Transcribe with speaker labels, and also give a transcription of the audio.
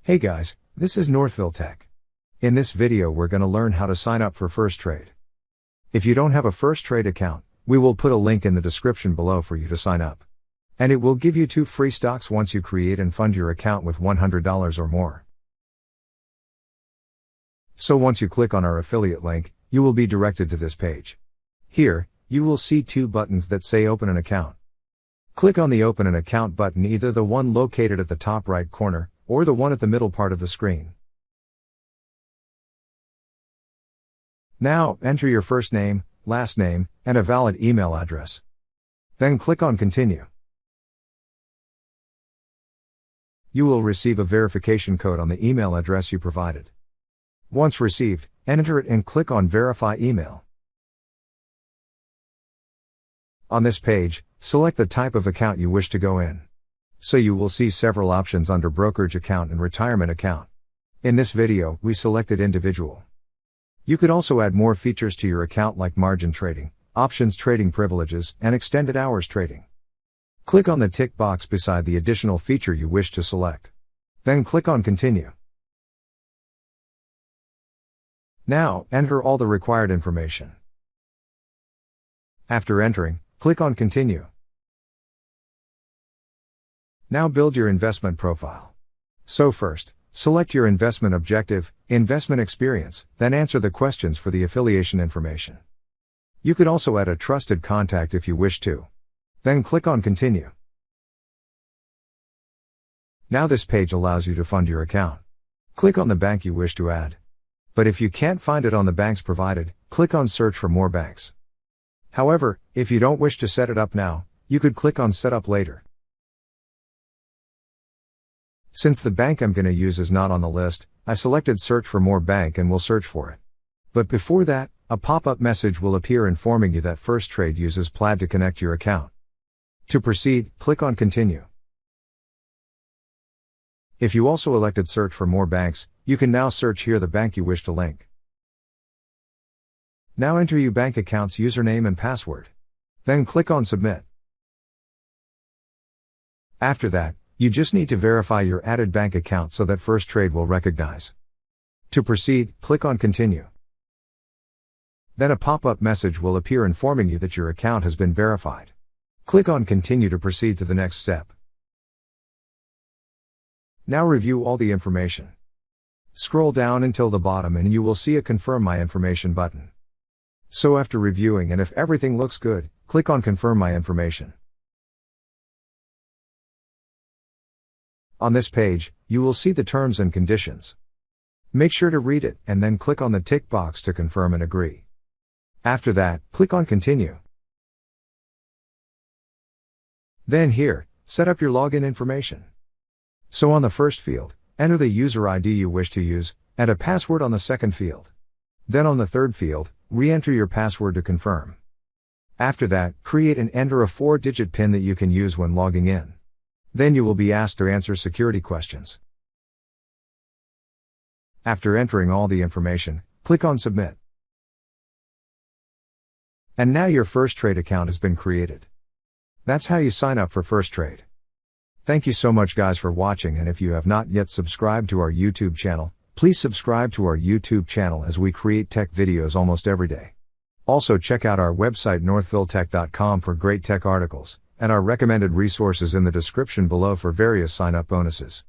Speaker 1: Hey guys, this is Northville Tech. In this video we're going to learn how to sign up for FIRSTRADE. If you don't have a FIRSTRADE account, we will put a link in the description below for you to sign up. And it will give you 2 free stocks once you create and fund your account with $100 or more. So once you click on our affiliate link, you will be directed to this page. Here, you will see 2 buttons that say Open an Account. Click on the Open an Account button, either the one located at the top right corner, or the one at the middle part of the screen. Now, enter your first name, last name, and a valid email address. Then click on Continue. You will receive a verification code on the email address you provided. Once received, enter it and click on Verify Email. On this page, select the type of account you wish to go in. So you will see several options under Brokerage Account and Retirement Account. In this video, we selected Individual. You could also add more features to your account like margin trading, options trading privileges, and extended hours trading. Click on the tick box beside the additional feature you wish to select. Then click on Continue. Now, enter all the required information. After entering, click on Continue. Now build your investment profile. So first, select your investment objective, investment experience, then answer the questions for the affiliation information. You could also add a trusted contact if you wish to. Then click on Continue. Now this page allows you to fund your account. Click on the bank you wish to add. But if you can't find it on the banks provided, click on Search for more banks. However, if you don't wish to set it up now, you could click on Set up later. Since the bank I'm going to use is not on the list, I selected Search for more bank and will search for it. But before that, a pop-up message will appear informing you that FIRSTRADE uses Plaid to connect your account. To proceed, click on Continue. If you also elected Search for more banks, you can now search here the bank you wish to link. Now enter your bank account's username and password. Then click on Submit. After that, you just need to verify your added bank account so that FIRSTRADE will recognize. To proceed, click on Continue. Then a pop-up message will appear informing you that your account has been verified. Click on Continue to proceed to the next step. Now review all the information. Scroll down until the bottom and you will see a Confirm My Information button. So after reviewing and if everything looks good, click on Confirm My Information. On this page, you will see the terms and conditions. Make sure to read it and then click on the tick box to confirm and agree. After that, click on Continue. Then here, set up your login information. So on the first field, enter the user ID you wish to use, and a password on the second field. Then on the third field, re-enter your password to confirm. After that, create and enter a 4-digit PIN that you can use when logging in. Then you will be asked to answer security questions. After entering all the information, click on Submit. And now your FIRSTRADE account has been created. That's how you sign up for FIRSTRADE. Thank you so much guys for watching, and if you have not yet subscribed to our YouTube channel, please subscribe to our YouTube channel as we create tech videos almost every day. Also check out our website northvilletech.com for great tech articles, and our recommended resources in the description below for various sign-up bonuses.